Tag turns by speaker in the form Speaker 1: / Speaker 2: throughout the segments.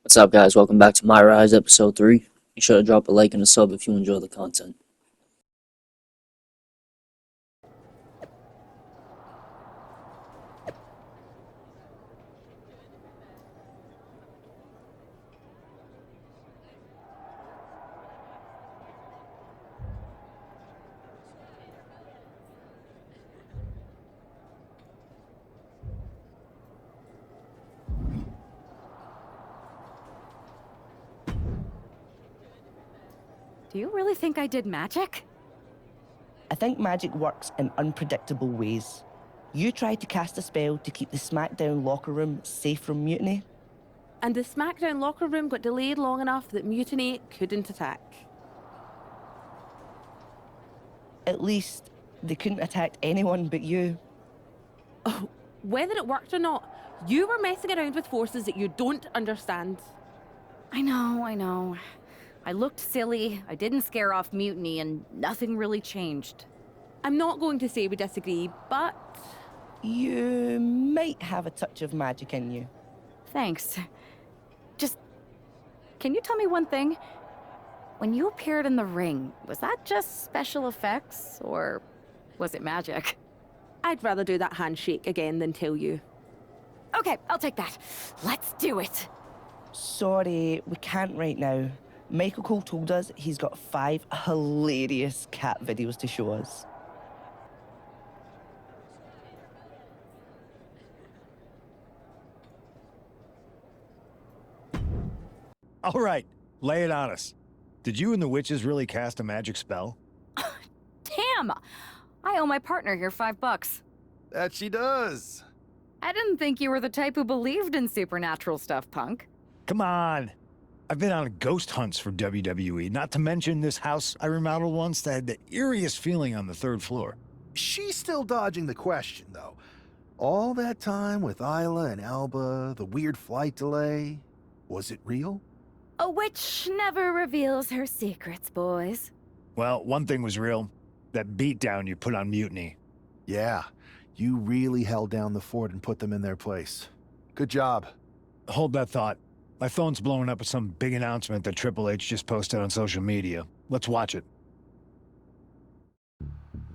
Speaker 1: What's up, guys? Welcome back to MyRise episode 3. Make sure to drop a like and a sub if you enjoy the content.
Speaker 2: Do you really think I did magic?
Speaker 3: I think magic works in unpredictable ways. You tried to cast a spell to keep the SmackDown locker room safe from mutiny.
Speaker 2: And the SmackDown locker room got delayed long enough that Mutiny couldn't attack.
Speaker 3: At least, they couldn't attack anyone but you.
Speaker 2: Oh, whether it worked or not, you were messing around with forces that you don't understand.
Speaker 4: I know. I looked silly, I didn't scare off Mutiny, and nothing really changed.
Speaker 2: I'm not going to say we disagree, but...
Speaker 3: You might have a touch of magic in you.
Speaker 4: Thanks. Just... Can you tell me one thing? When you appeared in the ring, was that just special effects, or was it magic?
Speaker 2: I'd rather do that handshake again than tell you.
Speaker 4: Okay, I'll take that. Let's do it.
Speaker 3: Sorry, we can't right now. Michael Cole told us he's got 5 hilarious cat videos to show us.
Speaker 5: All right, lay it on us. Did you and the witches really cast a magic spell?
Speaker 4: Damn! I owe my partner here $5.
Speaker 6: That she does.
Speaker 4: I didn't think you were the type who believed in supernatural stuff, punk.
Speaker 5: Come on. I've been on ghost hunts for WWE, not to mention this house I remodeled once that had the eeriest feeling on the 3rd floor.
Speaker 6: She's still dodging the question, though. All that time with Isla and Alba, the weird flight delay, was it real?
Speaker 4: A witch never reveals her secrets, boys.
Speaker 5: Well, one thing was real. That beatdown you put on Mutiny.
Speaker 6: Yeah, you really held down the fort and put them in their place. Good job.
Speaker 5: Hold that thought. My phone's blowing up with some big announcement that Triple H just posted on social media. Let's watch it.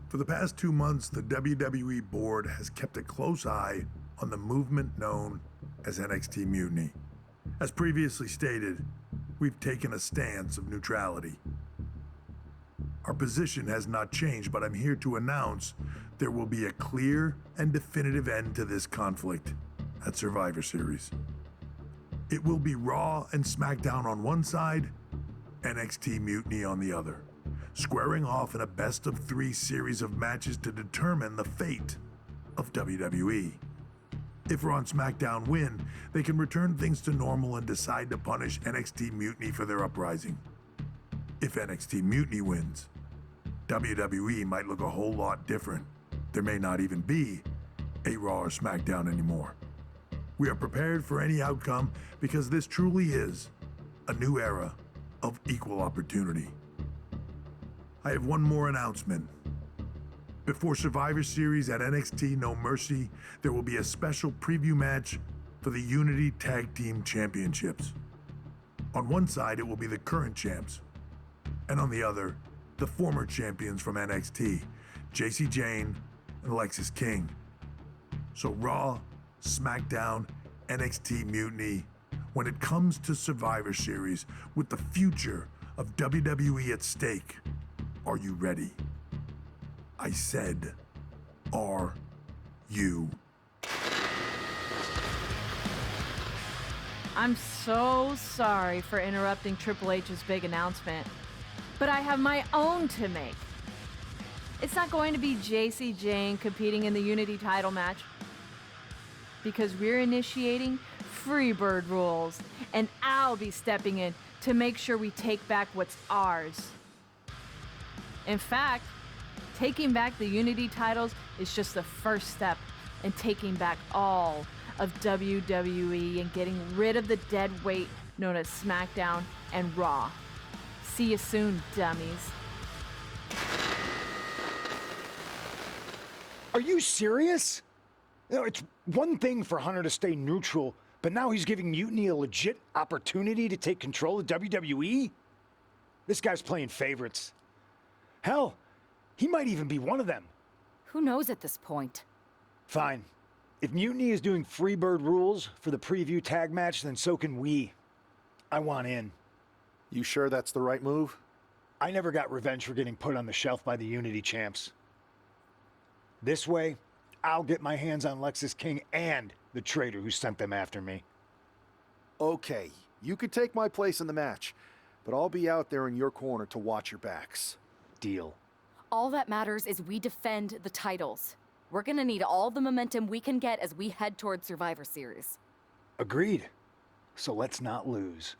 Speaker 7: For the past 2 months, the WWE board has kept a close eye on the movement known as NXT Mutiny. As previously stated, we've taken a stance of neutrality. Our position has not changed, but I'm here to announce there will be a clear and definitive end to this conflict at Survivor Series. It will be Raw and SmackDown on one side, NXT Mutiny on the other, squaring off in a best-of-3 series of matches to determine the fate of WWE. If Raw and SmackDown win, they can return things to normal and decide to punish NXT Mutiny for their uprising. If NXT Mutiny wins, WWE might look a whole lot different. There may not even be a Raw or SmackDown anymore. We are prepared for any outcome because this truly is a new era of equal opportunity. I have one more announcement. Before Survivor Series at NXT No Mercy, there will be a special preview match for the Unity Tag Team Championships. On one side, it will be the current champs, and on the other, the former champions from NXT, JC Jane and Alexis King. So Raw, SmackDown, NXT Mutiny, when it comes to Survivor Series, with the future of WWE at stake, are you ready? I said, are you?
Speaker 8: I'm so sorry for interrupting Triple H's big announcement, but I have my own to make. It's not going to be JC Jane competing in the Unity title match, because we're initiating Freebird rules, and I'll be stepping in to make sure we take back what's ours. In fact, taking back the Unity titles is just the first step in taking back all of WWE and getting rid of the dead weight known as SmackDown and Raw. See you soon, dummies.
Speaker 5: Are you serious? You know, it's one thing for Hunter to stay neutral, But now he's giving Mutiny a legit opportunity to take control of WWE? This guy's playing favorites. Hell, he might even be one of them.
Speaker 4: Who knows at this point?
Speaker 5: Fine. If Mutiny is doing Freebird rules for the preview tag match, then so can we. I want in.
Speaker 6: You sure that's the right move?
Speaker 5: I never got revenge for getting put on the shelf by the Unity champs. This way, I'll get my hands on Lexus King and the traitor who sent them after me.
Speaker 6: Okay, you could take my place in the match, but I'll be out there in your corner to watch your backs.
Speaker 5: Deal.
Speaker 4: All that matters is we defend the titles. We're gonna need all the momentum we can get as we head towards Survivor Series.
Speaker 5: Agreed. So let's not lose.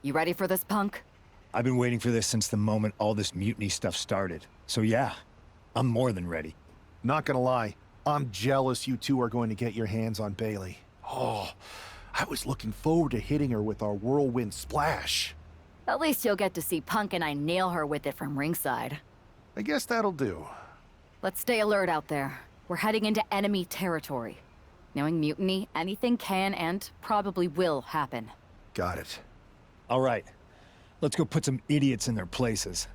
Speaker 4: You ready for this, Punk?
Speaker 5: I've been waiting for this since the moment all this Mutiny stuff started. So yeah, I'm more than ready.
Speaker 6: Not gonna lie, I'm jealous you two are going to get your hands on Bailey. Oh, I was looking forward to hitting her with our whirlwind splash.
Speaker 4: At least you'll get to see Punk and I nail her with it from ringside.
Speaker 6: I guess that'll do.
Speaker 4: Let's stay alert out there. We're heading into enemy territory. Knowing Mutiny, anything can and probably will happen.
Speaker 6: Got it.
Speaker 5: All right, let's go put some idiots in their places.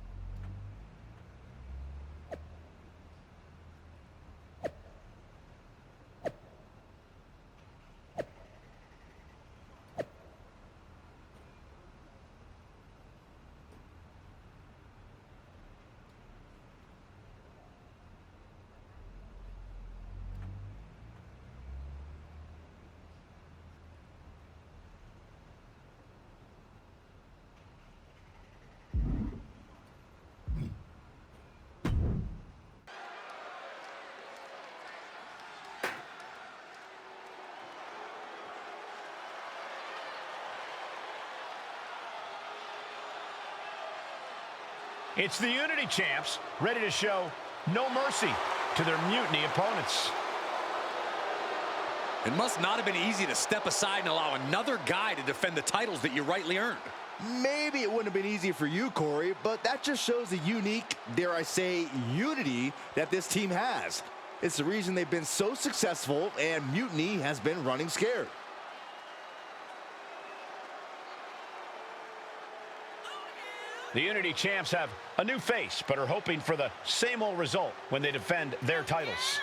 Speaker 9: It's the Unity champs, ready to show no mercy to their Mutiny opponents.
Speaker 10: It must not have been easy to step aside and allow another guy to defend the titles that you rightly earned.
Speaker 11: Maybe it wouldn't have been easy for you, Corey, but that just shows the unique, dare I say, unity that this team has. It's the reason they've been so successful and Mutiny has been running scared.
Speaker 9: The Unity champs have a new face, but are hoping for the same old result when they defend their titles.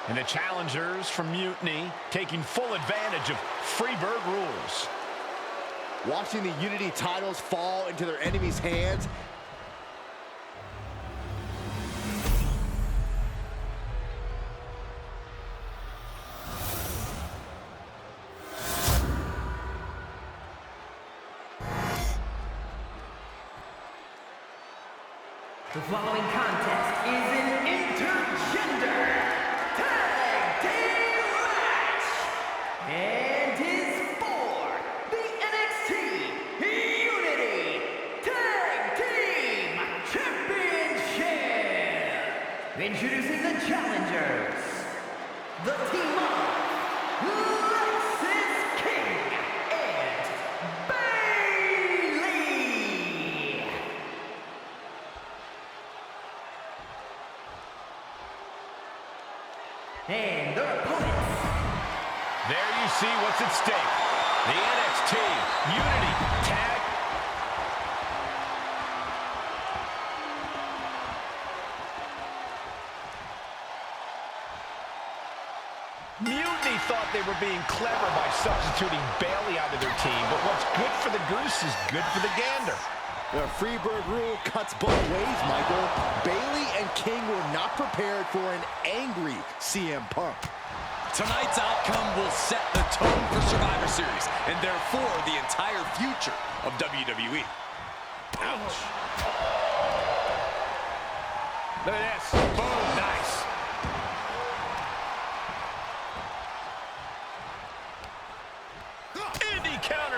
Speaker 9: And the challengers from Mutiny taking full advantage of Freebird rules.
Speaker 11: Watching the Unity titles fall into their enemies' hands.
Speaker 12: The following contest is an intergender tag team match and is for the NXT Unity Tag Team Championship. Introducing the challengers, the team of Lexus King and Bailey. And their opponents.
Speaker 9: There you see what's at stake. The NXT Unity Tag. Mutiny thought they were being clever by substituting Bailey out of their team, but what's good for the goose is good for the gander.
Speaker 11: The Freebird rule cuts both ways, Michael. Bailey and King were not prepared for an angry CM Punk.
Speaker 10: Tonight's outcome will set the tone for Survivor Series, and therefore the entire future of WWE. Ouch.
Speaker 9: Look at this. Boom. Nice.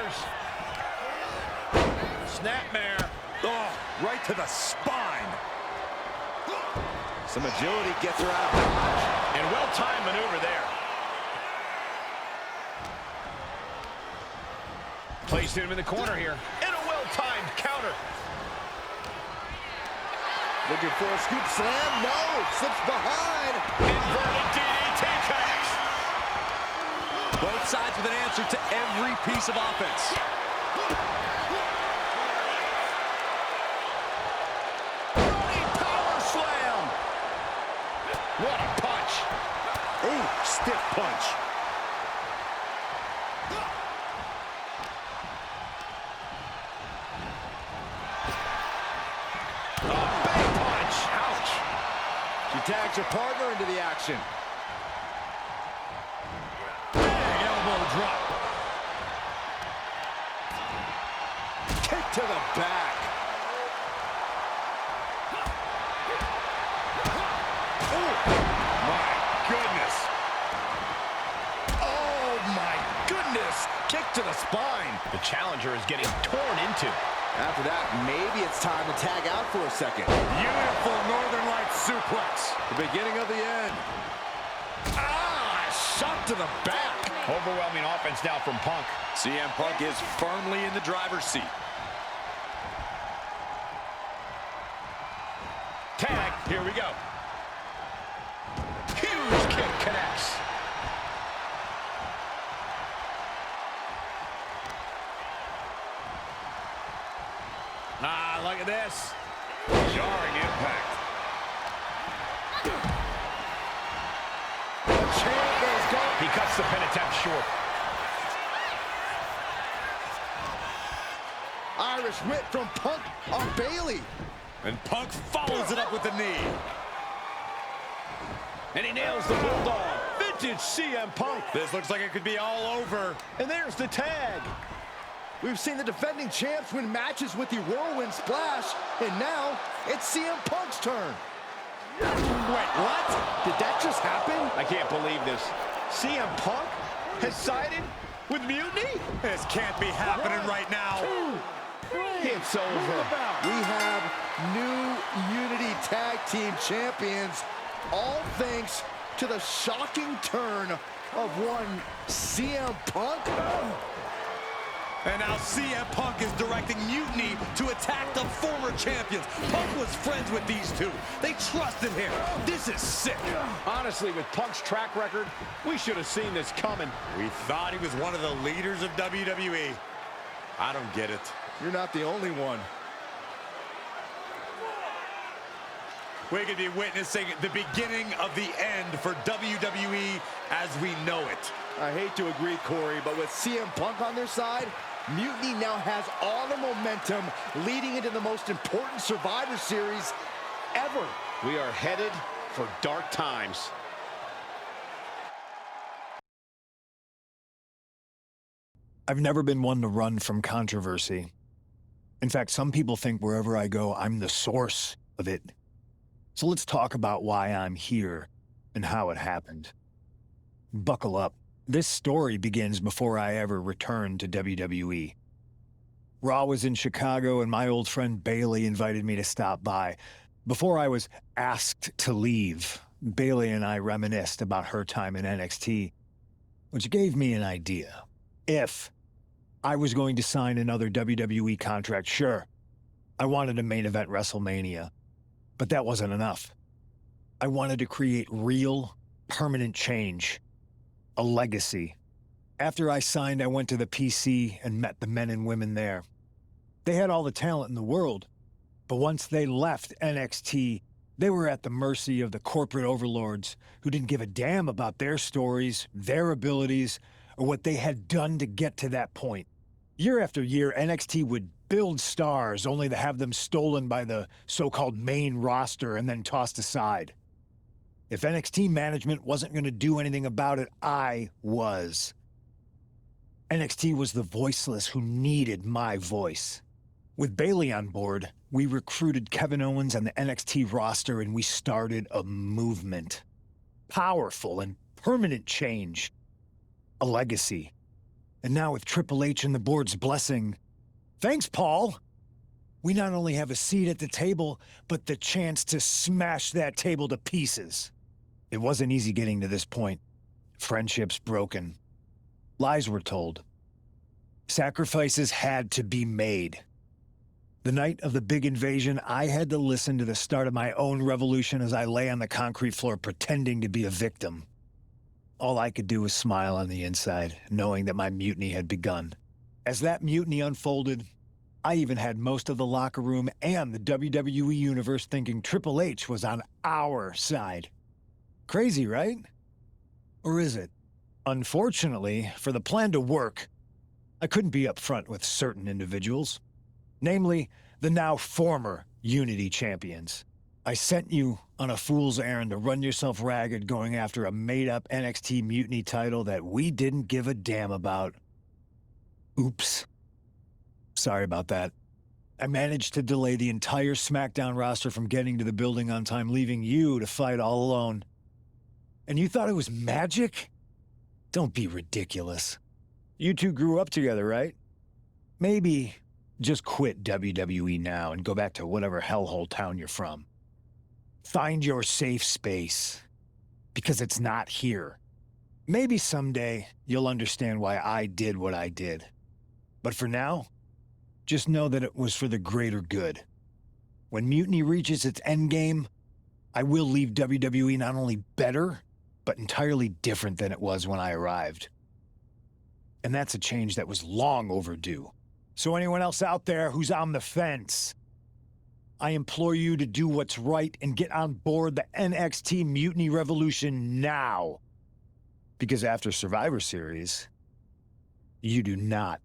Speaker 9: shoulders. Snapmare.
Speaker 11: Oh, right to the spine. Some agility gets her out of dodge.
Speaker 9: And well-timed maneuver there. Placing him in the corner here. And a well-timed counter.
Speaker 11: Looking for a scoop slam. No, slips behind.
Speaker 9: Inverted DDT connects.
Speaker 10: Both sides with an answer to every piece of offense.
Speaker 11: Running power slam.
Speaker 9: What a punch.
Speaker 11: Ooh, stiff punch. She tags her partner into the action.
Speaker 9: Big elbow drop.
Speaker 11: Kick to the back. Oh, my goodness. Oh, my goodness. Kick to the spine.
Speaker 9: The challenger is getting torn into.
Speaker 11: After that, maybe it's time to tag out for a second.
Speaker 9: Beautiful Northern Lights suplex.
Speaker 11: The beginning of the end. Ah, shot to the back.
Speaker 9: Overwhelming offense now from Punk.
Speaker 10: CM Punk is firmly in the driver's seat.
Speaker 9: Tag, here we go. Huge kick connects. Ah, look at this. Jarring impact. He cuts the pin attempt short.
Speaker 11: Irish whip from Punk on Bailey.
Speaker 10: And Punk follows it up with the knee.
Speaker 9: And he nails the Bulldog. Vintage CM Punk.
Speaker 10: This looks like it could be all over.
Speaker 9: And there's the tag.
Speaker 11: We've seen the defending champs win matches with the Whirlwind Splash, and now it's CM Punk's turn.
Speaker 9: Wait, what?
Speaker 11: Did that just happen?
Speaker 9: I can't believe this. CM Punk has sided with Mutiny?
Speaker 10: This can't be happening right now.
Speaker 11: It's over. We have new Unity Tag Team Champions, all thanks to the shocking turn of one CM Punk.
Speaker 10: And now CM Punk is directing Mutiny to attack the former champions. Punk was friends with these two. They trusted him. This is sick.
Speaker 9: Honestly, with Punk's track record, we should have seen this coming.
Speaker 10: We thought he was one of the leaders of WWE. I don't get it.
Speaker 11: You're not the only one.
Speaker 10: We could be witnessing the beginning of the end for WWE as we know it.
Speaker 11: I hate to agree, Corey, but with CM Punk on their side, Mutiny now has all the momentum leading into the most important Survivor Series ever.
Speaker 9: We are headed for dark times.
Speaker 13: I've never been one to run from controversy. In fact, some people think wherever I go, I'm the source of it. So let's talk about why I'm here and how it happened. Buckle up. This story begins before I ever returned to WWE. Raw was in Chicago and my old friend Bailey invited me to stop by. Before I was asked to leave, Bailey and I reminisced about her time in NXT, which gave me an idea. If I was going to sign another WWE contract, sure, I wanted a main event WrestleMania, but that wasn't enough. I wanted to create real, permanent change. A legacy. After I signed, I went to the PC and met the men and women there. They had all the talent in the world, but once they left NXT, they were at the mercy of the corporate overlords who didn't give a damn about their stories, their abilities, or what they had done to get to that point. Year after year, NXT would build stars only to have them stolen by the so-called main roster and then tossed aside. If NXT management wasn't going to do anything about it, I was. NXT was the voiceless who needed my voice. With Bailey on board, we recruited Kevin Owens and the NXT roster and we started a movement. Powerful and permanent change. A legacy. And now with Triple H and the board's blessing, thanks, Paul! We not only have a seat at the table, but the chance to smash that table to pieces. It wasn't easy getting to this point. Friendships broken. Lies were told. Sacrifices had to be made. The night of the big invasion, I had to listen to the start of my own revolution as I lay on the concrete floor pretending to be a victim. All I could do was smile on the inside, knowing that my mutiny had begun. As that mutiny unfolded, I even had most of the locker room and the WWE Universe thinking Triple H was on our side. Crazy, right? Or is it? Unfortunately, for the plan to work, I couldn't be upfront with certain individuals. Namely, the now former Unity champions. I sent you on a fool's errand to run yourself ragged going after a made-up NXT Mutiny title that we didn't give a damn about. Oops. Sorry about that. I managed to delay the entire SmackDown roster from getting to the building on time, leaving you to fight all alone. And you thought it was magic? Don't be ridiculous. You two grew up together, right? Maybe just quit WWE now and go back to whatever hellhole town you're from. Find your safe space, because it's not here. Maybe someday you'll understand why I did what I did. But for now, just know that it was for the greater good. When Mutiny reaches its endgame, I will leave WWE not only better, but entirely different than it was when I arrived. And that's a change that was long overdue. So anyone else out there who's on the fence, I implore you to do what's right and get on board the NXT Mutiny Revolution now. Because after Survivor Series, you do not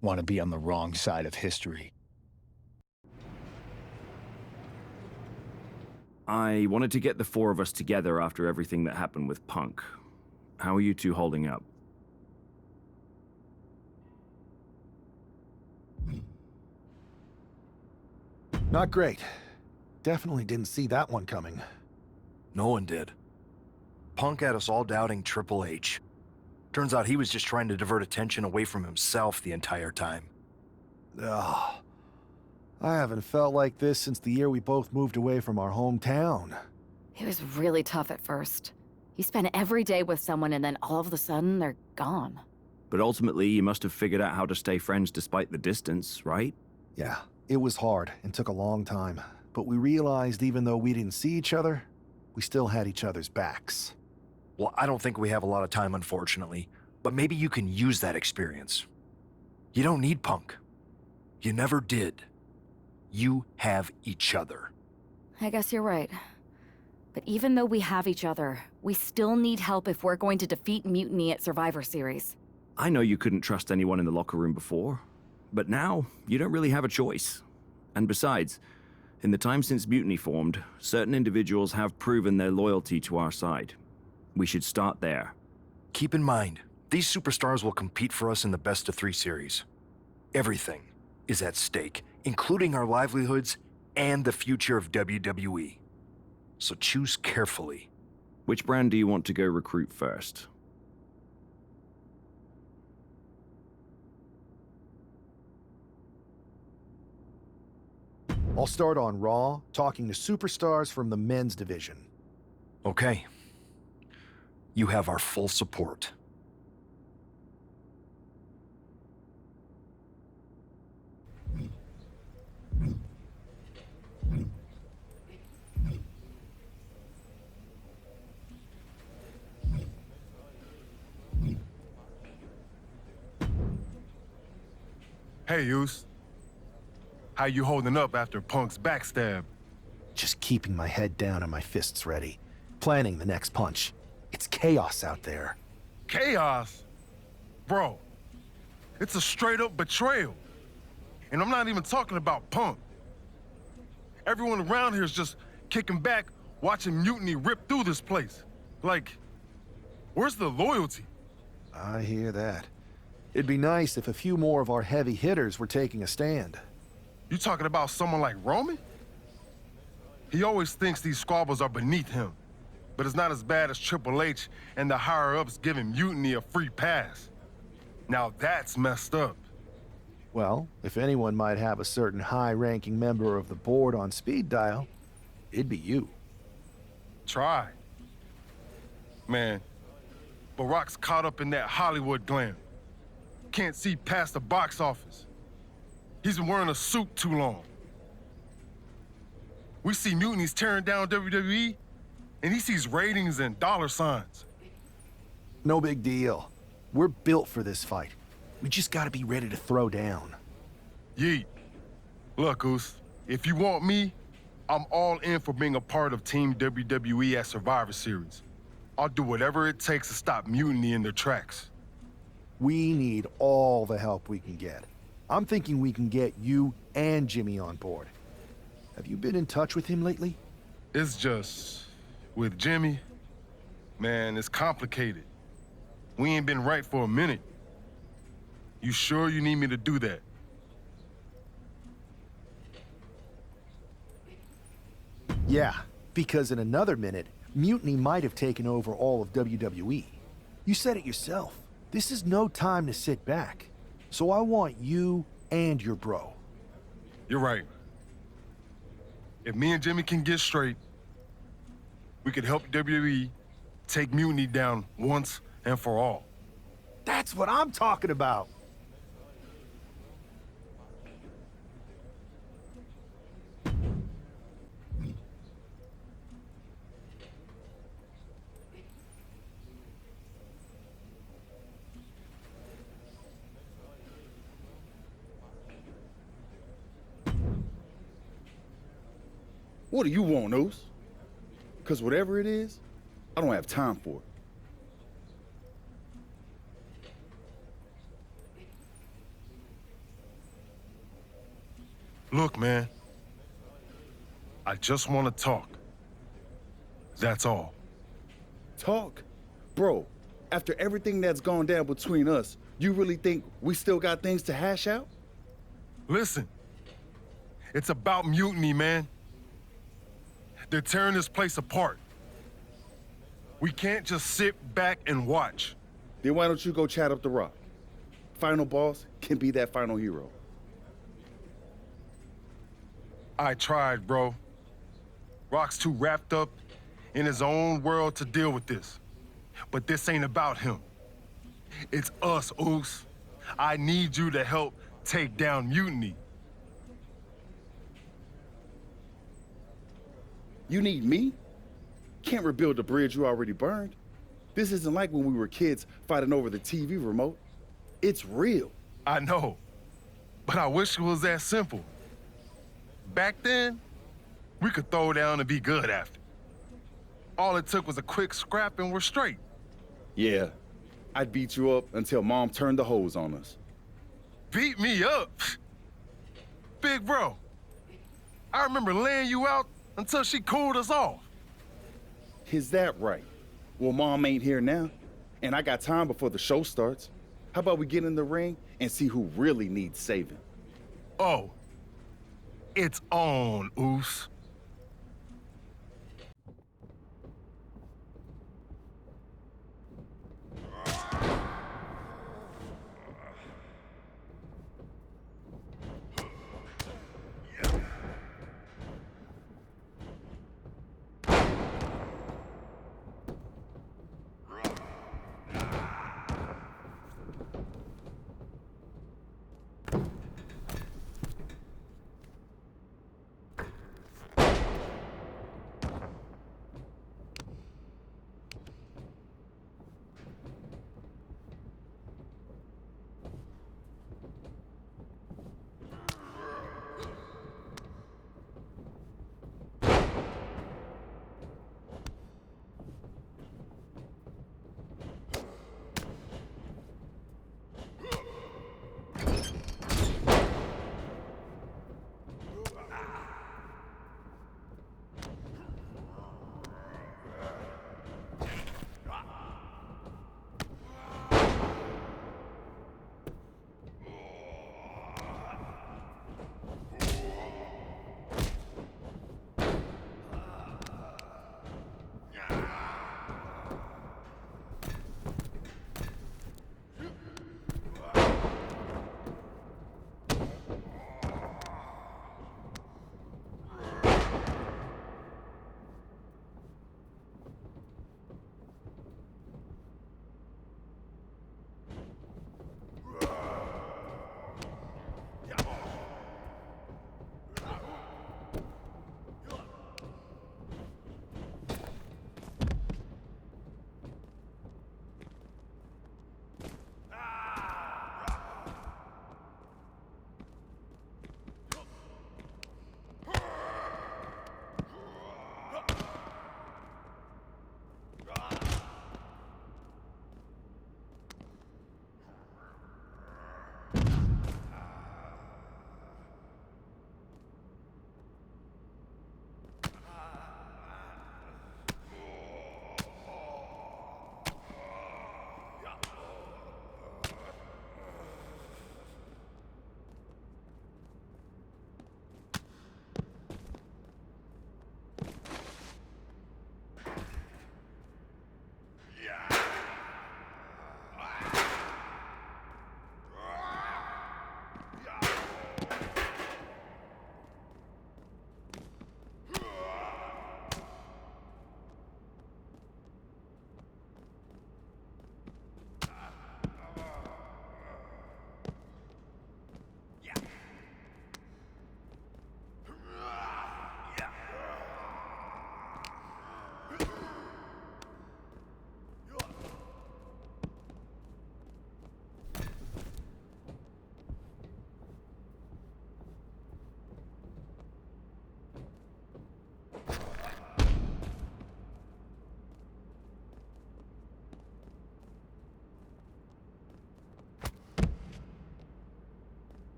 Speaker 13: want to be on the wrong side of history.
Speaker 14: I wanted to get the four of us together after everything that happened with Punk. How are you two holding up?
Speaker 6: Not great. Definitely didn't see that one coming.
Speaker 15: No one did. Punk had us all doubting Triple H. Turns out he was just trying to divert attention away from himself the entire time.
Speaker 6: Ugh. I haven't felt like this since the year we both moved away from our hometown.
Speaker 4: It was really tough at first. You spend every day with someone and then all of a sudden they're gone.
Speaker 14: But ultimately, you must have figured out how to stay friends despite the distance, right?
Speaker 6: Yeah, it was hard and took a long time. But we realized even though we didn't see each other, we still had each other's backs.
Speaker 15: Well, I don't think we have a lot of time, unfortunately. But maybe you can use that experience. You don't need Punk. You never did. You have each other.
Speaker 4: I guess you're right. But even though we have each other, we still need help if we're going to defeat Mutiny at Survivor Series.
Speaker 14: I know you couldn't trust anyone in the locker room before, but now you don't really have a choice. And besides, in the time since Mutiny formed, certain individuals have proven their loyalty to our side. We should start there.
Speaker 15: Keep in mind, these superstars will compete for us in the best-of-3 series. Everything is at stake, including our livelihoods and the future of WWE. So choose carefully.
Speaker 14: Which brand do you want to go recruit first?
Speaker 6: I'll start on Raw, talking to superstars from the men's division.
Speaker 15: Okay. You have our full support.
Speaker 16: Hey, Yus. How you holding up after Punk's backstab?
Speaker 6: Just keeping my head down and my fists ready. Planning the next punch. It's chaos out there.
Speaker 16: Chaos? Bro, it's a straight-up betrayal. And I'm not even talking about Punk. Everyone around here is just kicking back, watching Mutiny rip through this place. Like, where's the loyalty?
Speaker 6: I hear that. It'd be nice if a few more of our heavy hitters were taking a stand.
Speaker 16: You talking about someone like Roman? He always thinks these squabbles are beneath him. But it's not as bad as Triple H and the higher-ups giving Mutiny a free pass. Now that's messed up.
Speaker 6: Well, if anyone might have a certain high-ranking member of the board on speed dial, it'd be you.
Speaker 16: Try. Man, Barack's caught up in that Hollywood glam. Can't see past the box office. He's been wearing a suit too long. We see mutinies tearing down WWE, and he sees ratings and dollar signs.
Speaker 6: No big deal. We're built for this fight. We just gotta be ready to throw down.
Speaker 16: Yeet. Look, Oos, if you want me, I'm all in for being a part of Team WWE at Survivor Series. I'll do whatever it takes to stop mutiny in their tracks.
Speaker 6: We need all the help we can get. I'm thinking we can get you and Jimmy on board. Have you been in touch with him lately?
Speaker 16: It's just, with Jimmy, man, it's complicated. We ain't been right for a minute. You sure you need me to do that?
Speaker 6: Yeah, because in another minute, Mutiny might have taken over all of WWE. You said it yourself. This is no time to sit back. So I want you and your bro.
Speaker 16: You're right. If me and Jimmy can get straight, we could help WWE take Mutiny down once and for all.
Speaker 6: That's what I'm talking about.
Speaker 17: What do you want, Oos? Because whatever it is, I don't have time for it.
Speaker 16: Look, man. I just want to talk. That's all.
Speaker 17: Talk? Bro, after everything that's gone down between us, you really think we still got things to hash out?
Speaker 16: Listen, it's about mutiny, man. They're tearing this place apart. We can't just sit back and watch.
Speaker 17: Then why don't you go chat up the Rock? Final boss can be that final hero.
Speaker 16: I tried, bro. Rock's too wrapped up in his own world to deal with this. But this ain't about him. It's us, Oos. I need you to help take down mutiny.
Speaker 17: You need me? Can't rebuild the bridge you already burned. This isn't like when we were kids fighting over the TV remote. It's real.
Speaker 16: I know, but I wish it was that simple. Back then, we could throw down and be good after. All it took was a quick scrap and we're straight.
Speaker 17: Yeah, I'd beat you up until Mom turned the hose on us.
Speaker 16: Beat me up? Big bro, I remember laying you out until she cooled us off.
Speaker 17: Is that right? Well, Mom ain't here now, and I got time before the show starts. How about we get in the ring and see who really needs saving?
Speaker 16: Oh, it's on, Oos.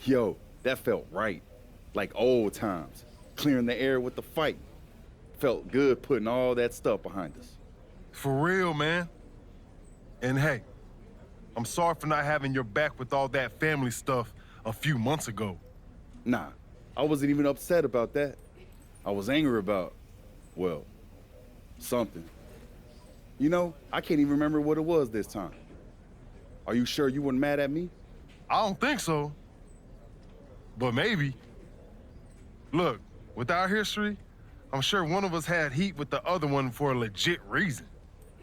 Speaker 17: Yo, that felt right. Like old times. Clearing the air with the fight. Felt good putting all that stuff behind us.
Speaker 16: For real, man. And hey, I'm sorry for not having your back with all that family stuff a few months ago.
Speaker 17: Nah, I wasn't even upset about that. I was angry about, well, something. You know, I can't even remember what it was this time. Are you sure you weren't mad at me?
Speaker 16: I don't think so. But maybe. Look, with our history, I'm sure one of us had heat with the other one for a legit reason.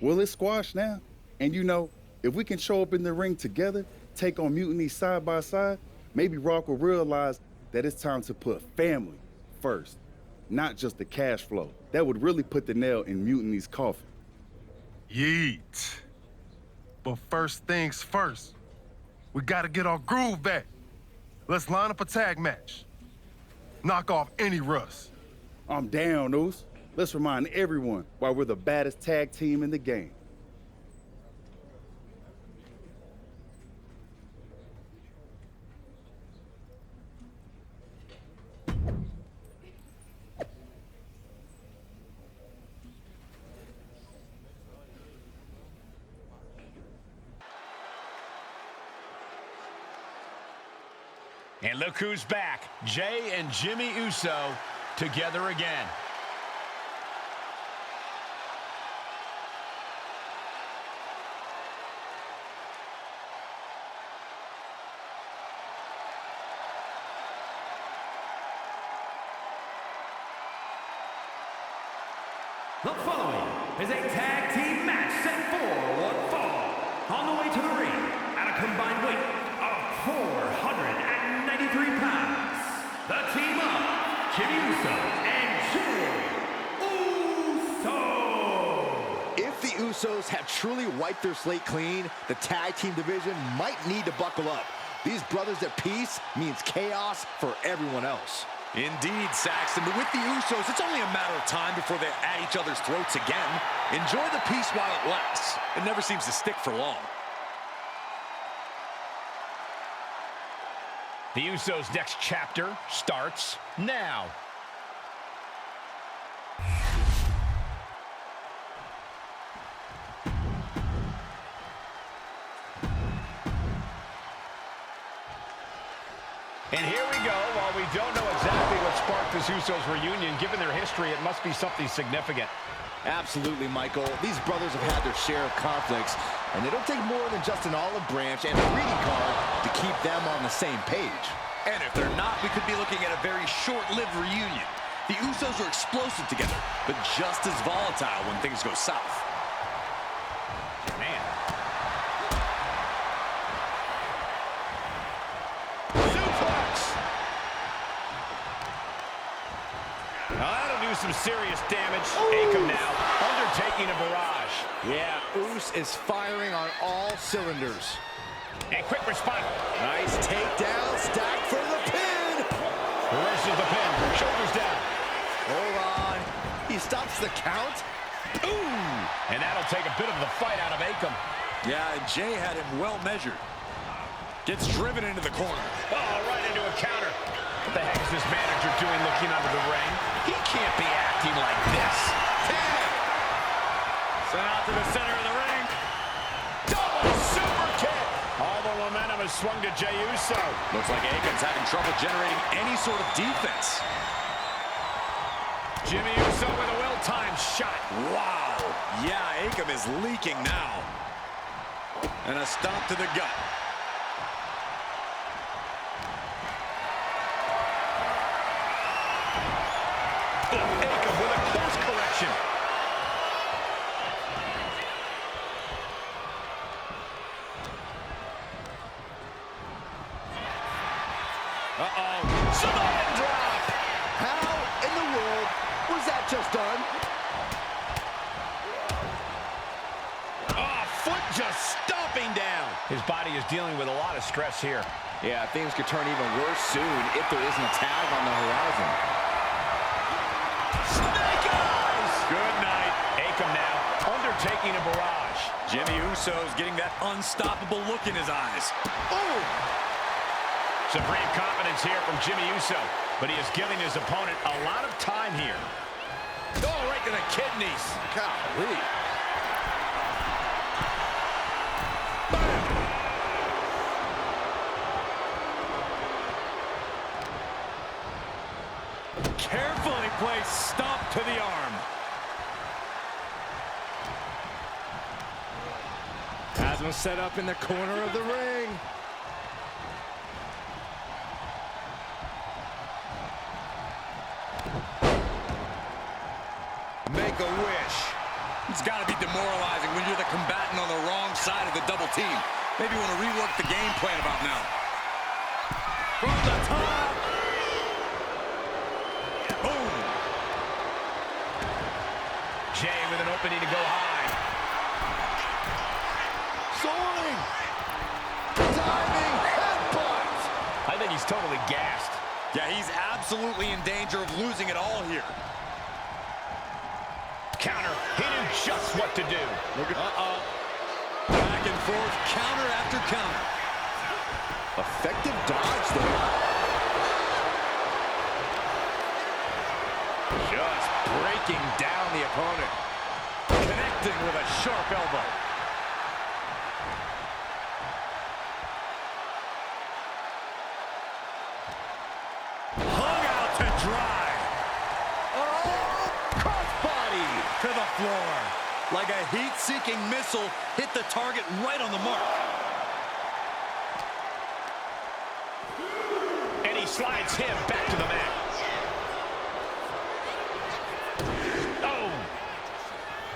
Speaker 17: Well, it's squashed now. And you know, if we can show up in the ring together, take on Mutiny side by side, maybe Rock will realize that it's time to put family first, not just the cash flow. That would really put the nail in Mutiny's coffin.
Speaker 16: Yeet. But first things first, we gotta get our groove back. Let's line up a tag match. Knock off any rust.
Speaker 17: I'm down, Oos. Let's remind everyone why we're the baddest tag team in the game.
Speaker 9: And look who's back. Jay and Jimmy Uso together again.
Speaker 12: The following is a tag team match set for one fall. On the way to the ring, at a combined weight of 493 pounds, the team of Jimmy Uso and Jey Uso.
Speaker 11: If the Usos have truly wiped their slate clean, the tag team division might need to buckle up. These brothers at peace means chaos for everyone else.
Speaker 10: Indeed, Saxton, but with the Usos, it's only a matter of time before they're at each other's throats again. Enjoy the peace while it lasts. It never seems to stick for long.
Speaker 9: The Usos' next chapter starts now. And here we go. While we don't know exactly what sparked this Usos reunion, given their history, it must be something significant.
Speaker 11: Absolutely, Michael. These brothers have had their share of conflicts, and it'll take more than just an olive branch and a greeting card to keep them on the same page.
Speaker 10: And if they're not, we could be looking at a very short-lived reunion. The Usos are explosive together, but just as volatile when things go south.
Speaker 9: Man. That'll do some serious damage. Akam now undertaking a barrage.
Speaker 11: Yeah, Oos is firing on all cylinders.
Speaker 9: And quick response.
Speaker 11: Nice takedown, stack for the pin.
Speaker 9: Reverses the pin, shoulders down.
Speaker 11: Hold on. He stops the count.
Speaker 9: Ooh! And that'll take a bit of the fight out of Akam.
Speaker 10: Yeah, and Jay had him well measured. Gets driven into the corner.
Speaker 9: Oh, right into a counter. What the heck is this manager doing looking under the ring? He can't be acting like this. Tag!
Speaker 10: Sent out to the center of the ring.
Speaker 9: Double super kick! All the momentum has swung to Jey Uso.
Speaker 10: Looks like Akam's having trouble generating any sort of defense.
Speaker 9: Jimmy Uso with a well-timed shot.
Speaker 10: Wow. Yeah, Akam is leaking now. And a stomp to the gut.
Speaker 9: Akam with a close correction. Uh-oh. Samoan drop.
Speaker 11: How in the world was that just done?
Speaker 9: Oh, foot just stomping down. His body is dealing with a lot of stress here.
Speaker 11: Yeah, things could turn even worse soon if there isn't a tag on the horizon.
Speaker 9: Snake eyes! Good night. Akam now undertaking a barrage.
Speaker 10: Jimmy Uso's getting that unstoppable look in his eyes.
Speaker 11: Oh!
Speaker 9: Supreme confidence here from Jimmy Uso, but he is giving his opponent a lot of time here.
Speaker 10: Oh, right to the kidneys. Golly. Carefully placed stomp to the arm. Has him set up in the corner of the ring. Make a wish. It's got to be demoralizing when you're the combatant on the wrong side of the double team. Maybe you want to rework the game plan about now. From the top. Boom.
Speaker 9: Jay with an opening to go high.
Speaker 11: Soaring. Diving headbutt.
Speaker 9: I think he's totally gassed.
Speaker 10: Yeah, he's absolutely in danger of losing it all here.
Speaker 9: Counter. He knew just what to do.
Speaker 10: Uh-oh. Back and forth, counter after counter.
Speaker 11: Effective dodge there.
Speaker 10: Just breaking down the opponent. Connecting with a sharp elbow. Hung out to dry. Oh, crossbody to the floor. Like a heat-seeking missile, hit the target right on the mark.
Speaker 9: And he slides him back to the mat. Oh!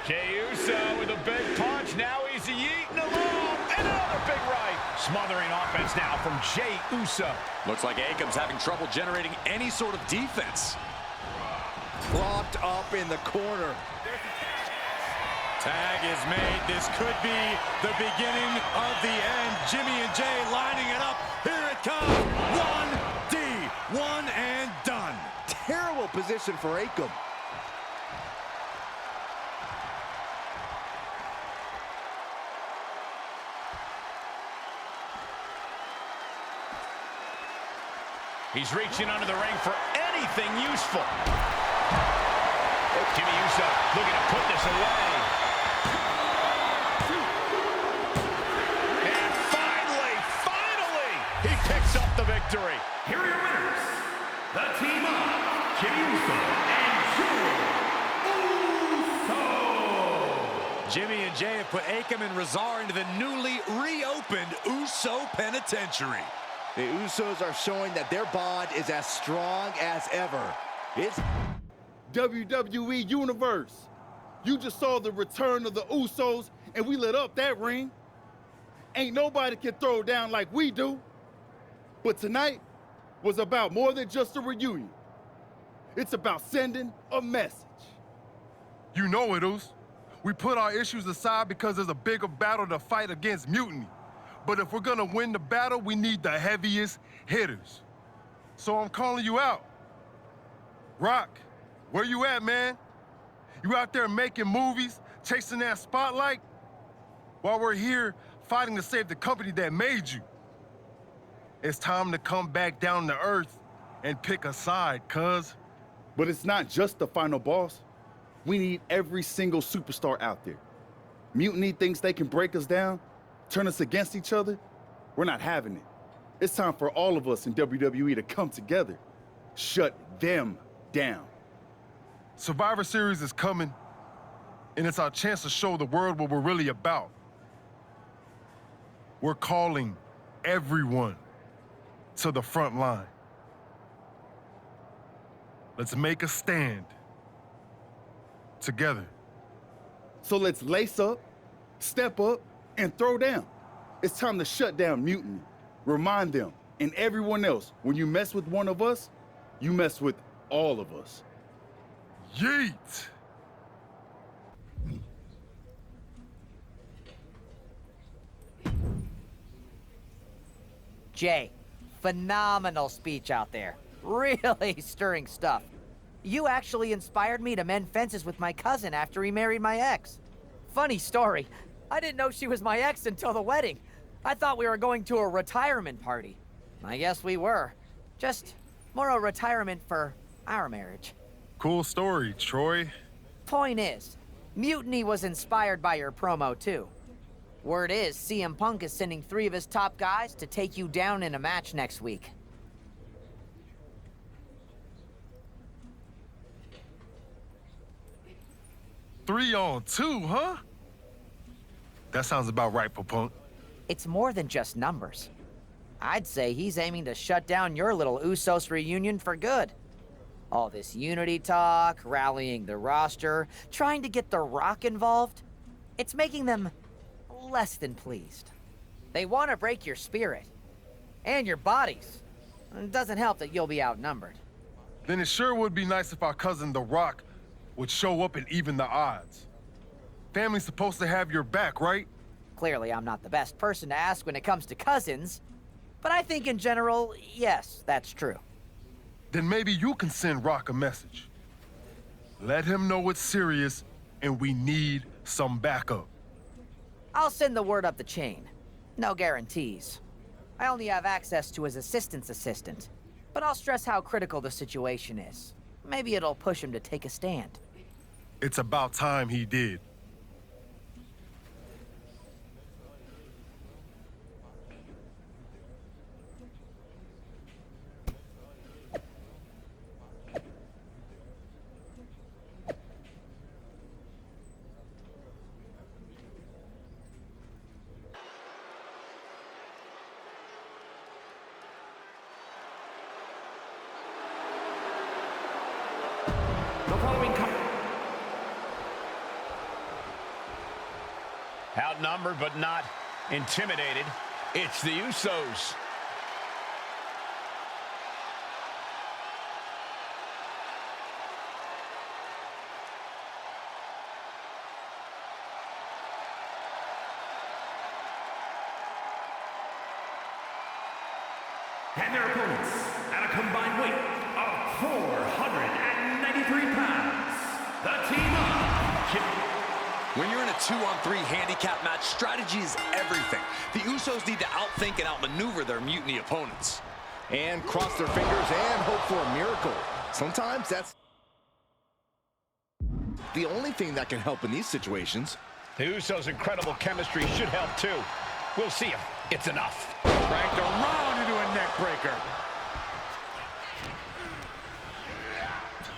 Speaker 9: Jey Uso with a big punch. Now he's eating alone. And another big right. Smothering offense now from Jey Uso.
Speaker 10: Looks like Akam's having trouble generating any sort of defense.
Speaker 11: Propped up in the corner.
Speaker 10: Tag is made. This could be the beginning of the end. Jimmy and Jay lining it up. Here it comes. 1D. One and done.
Speaker 11: Terrible position for Akam.
Speaker 9: He's reaching under the ring for anything useful. Jimmy Uso looking to put this away. And finally, he picks up the victory.
Speaker 12: Here are your winners, the team of Jimmy Uso and Jey Uso.
Speaker 10: Jimmy and Jay have put Akam and Razar into the newly reopened Uso Penitentiary.
Speaker 11: The Usos are showing that their bond is as strong as ever. It's
Speaker 17: WWE Universe. You just saw the return of the Usos, and we lit up that ring. Ain't nobody can throw down like we do. But tonight was about more than just a reunion. It's about sending a message.
Speaker 16: You know it, Us. We put our issues aside because there's a bigger battle to fight against mutiny. But if we're gonna win the battle, we need the heaviest hitters. So I'm calling you out. Rock, where you at, man? You out there making movies, chasing that spotlight? While we're here fighting to save the company that made you. It's time to come back down to earth and pick a side, cuz.
Speaker 17: But it's not just the final boss. We need every single superstar out there. Mutiny thinks they can break us down, turn us against each other. We're not having it. It's time for all of us in WWE to come together. Shut them down.
Speaker 16: Survivor Series is coming, and it's our chance to show the world what we're really about. We're calling everyone to the front line. Let's make a stand together.
Speaker 17: So let's lace up, step up, and throw down. It's time to shut down mutiny. Remind them and everyone else, when you mess with one of us, you mess with all of us.
Speaker 16: Yeet!
Speaker 18: Jay, phenomenal speech out there. Really stirring stuff. You actually inspired me to mend fences with my cousin after he married my ex. Funny story, I didn't know she was my ex until the wedding. I thought we were going to a retirement party. I guess we were. Just more a retirement for our marriage.
Speaker 16: Cool story, Troy.
Speaker 18: Point is, Mutiny was inspired by your promo, too. Word is, CM Punk is sending 3 of his top guys to take you down in a match next week.
Speaker 16: Three on 2, huh? That sounds about right for Punk.
Speaker 18: It's more than just numbers. I'd say he's aiming to shut down your little Usos reunion for good. All this unity talk, rallying the roster, trying to get The Rock involved, it's making them less than pleased. They want to break your spirit. And your bodies. It doesn't help that you'll be outnumbered.
Speaker 16: Then it sure would be nice if our cousin The Rock would show up and even the odds. Family's supposed to have your back, right?
Speaker 18: Clearly, I'm not the best person to ask when it comes to cousins, but I think in general, yes, that's true.
Speaker 16: Then maybe you can send Rock a message. Let him know it's serious and we need some backup.
Speaker 18: I'll send the word up the chain. No guarantees. I only have access to his assistant's assistant, but I'll stress how critical the situation is. Maybe it'll push him to take a stand.
Speaker 16: It's about time he did.
Speaker 9: Outnumbered but not intimidated. It's the Usos.
Speaker 12: And their opponents at a combined weight of 493 pounds, the team of...
Speaker 10: When you're in a 2-on-3 handicap match, strategy is everything. The Usos need to outthink and outmaneuver their Mutiny opponents.
Speaker 11: And cross their fingers and hope for a miracle. Sometimes that's the only thing that can help in these situations.
Speaker 9: The Usos' incredible chemistry should help too. We'll see if it's enough.
Speaker 10: Cranked around into a neck breaker.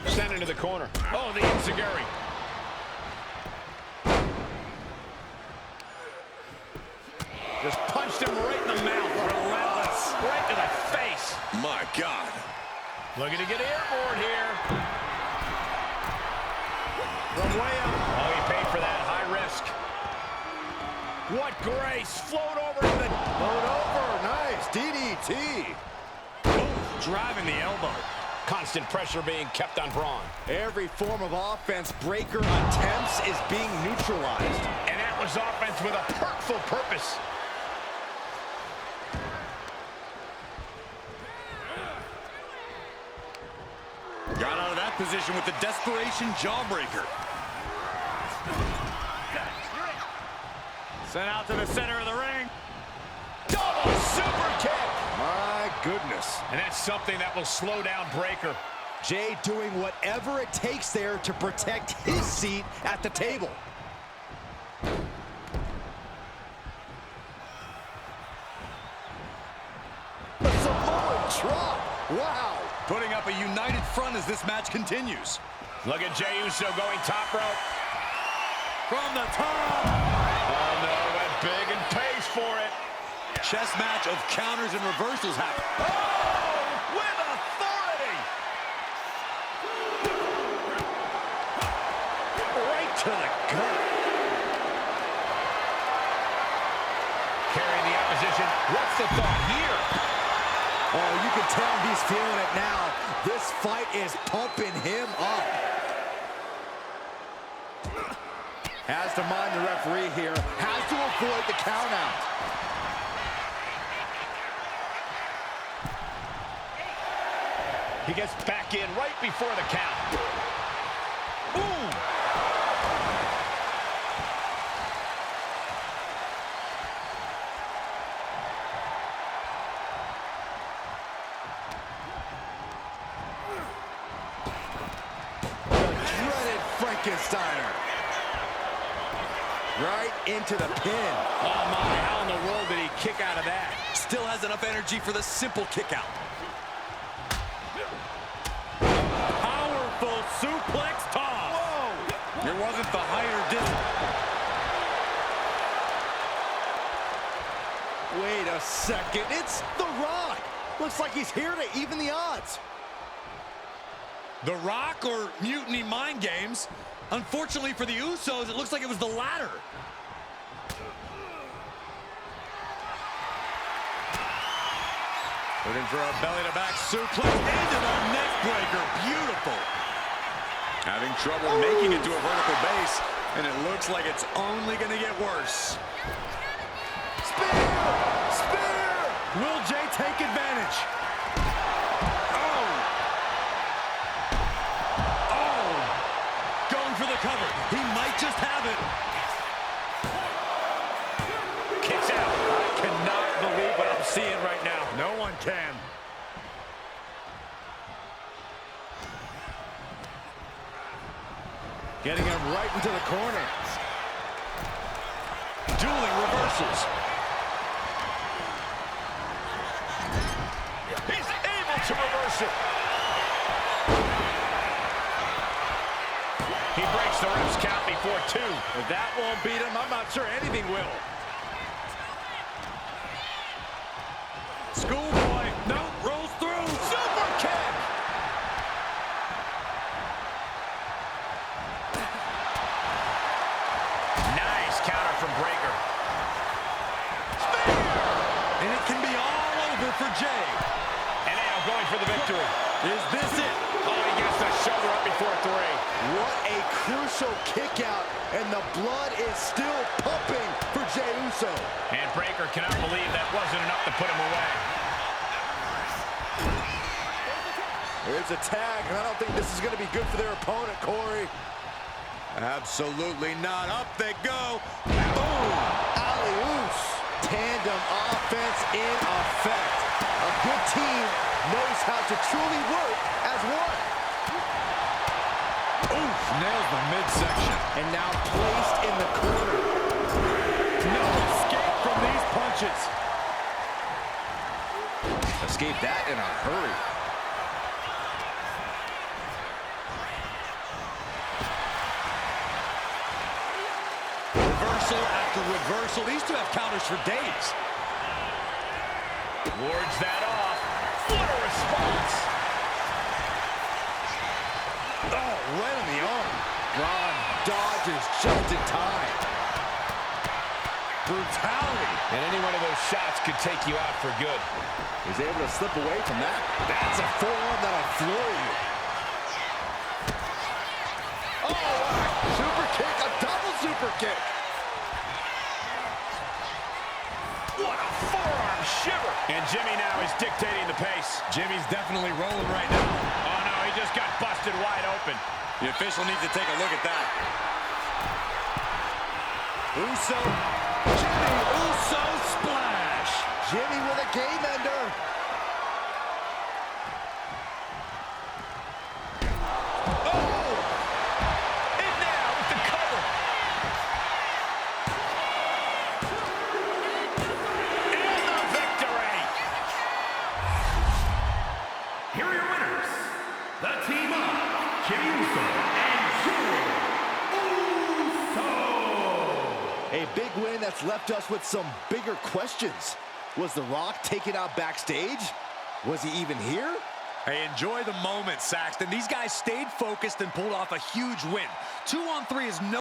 Speaker 9: Sent into the corner. Oh, the Enziguri. Just punched him right in the mouth. Relentless. Right to the face.
Speaker 10: My God.
Speaker 9: Looking to get airborne here. From way up. Oh, he paid for that. High risk. What grace. Float over to the...
Speaker 11: Float over. Nice. DDT.
Speaker 9: Ooh, driving the elbow. Constant pressure being kept on Braun.
Speaker 11: Every form of offense Breaker attempts is being neutralized.
Speaker 9: And that was offense with a hurtful purpose.
Speaker 10: Got out of that position with the desperation jawbreaker.
Speaker 9: Sent out to the center of the ring. Double super kick.
Speaker 11: My goodness.
Speaker 9: And that's something that will slow down Breaker.
Speaker 11: Jay doing whatever it takes there to protect his seat at the table. A Samoan drop. Wow.
Speaker 10: Putting up a united front as this match continues.
Speaker 9: Look at Jey Uso going top rope.
Speaker 10: From the top.
Speaker 9: Oh, no, went big and pays for it.
Speaker 10: Chess match of counters and reversals happen.
Speaker 9: Oh, with authority. Right to the gut. Carrying the opposition. What's the thought here?
Speaker 11: Oh, you can tell he's feeling it now. This fight is pumping him up. Has to mind the referee here. Has to avoid the count out.
Speaker 9: He gets back in right before the count. Boom!
Speaker 11: Frankensteiner. Right into the pin.
Speaker 10: Oh my, how in the world did he kick out of that? Still has enough energy for the simple kick out. Powerful suplex toss. Whoa! It wasn't the higher distance.
Speaker 11: Wait a second, it's The Rock. Looks like he's here to even the odds.
Speaker 10: The Rock or Mutiny Mind Games? Unfortunately for the Usos, it looks like it was the latter. Looking for a belly-to-back suplex into the neck breaker. Beautiful. Having trouble making it to a vertical base, and it looks like it's only going to get worse.
Speaker 11: Spear! Spear!
Speaker 10: Will Jay take advantage? Oh! Oh! Going for the cover. He might just have it. Kicks out. I cannot believe what I'm seeing right now. No one can.
Speaker 11: Getting him right into the corner.
Speaker 10: Dueling reversals. He's able to reverse it. He breaks the ref's count before 2. If that won't beat him, I'm not sure anything will. Schoolboy, no, rolls through. Super kick. Nice counter from Breaker. Spear! And it can be all over for Jay. And now going for the victory. Is this it? Oh, he gets the shoulder up before 3.
Speaker 11: What a crucial kick out, and the blood is still pumping for Jey Uso.
Speaker 9: And Breaker cannot believe that wasn't enough to put him away.
Speaker 11: There's a tag, and I don't think this is going to be good for their opponent, Corey.
Speaker 10: Absolutely not. Up they go.
Speaker 11: Boom! Alley-oops. Tandem offense in effect. A good team knows how to truly work as one.
Speaker 10: Oof, nails the midsection.
Speaker 11: And now placed in the corner.
Speaker 10: No escape from these punches.
Speaker 11: Escape that in a hurry.
Speaker 10: Reversal after reversal. These two have counters for days.
Speaker 9: Wards that off. What a response.
Speaker 11: Oh, right on the arm. Ron dodges just in time.
Speaker 10: Brutality.
Speaker 9: And any one of those shots could take you out for good.
Speaker 11: He's able to slip away from that. That's a forearm that'll floor you. Oh, super kick, a double super kick.
Speaker 9: What a forearm shiver. And Jimmy now is dictating the pace.
Speaker 10: Jimmy's definitely rolling right now.
Speaker 9: Oh, no, he just got busted wide open.
Speaker 10: The official needs to take a look at that.
Speaker 11: Uso.
Speaker 10: Jimmy Uso splash.
Speaker 11: Jimmy with a game ender.
Speaker 9: Oh! And now with the cover. And the victory.
Speaker 12: Here are your winners, the team of Jey Uso and Jey Uso.
Speaker 11: A big win that's left us with some bigger questions. Was The Rock taken out backstage? Was he even here?
Speaker 10: Hey, enjoy the moment, Saxton. These guys stayed focused and pulled off a huge win. 2-on-3 is no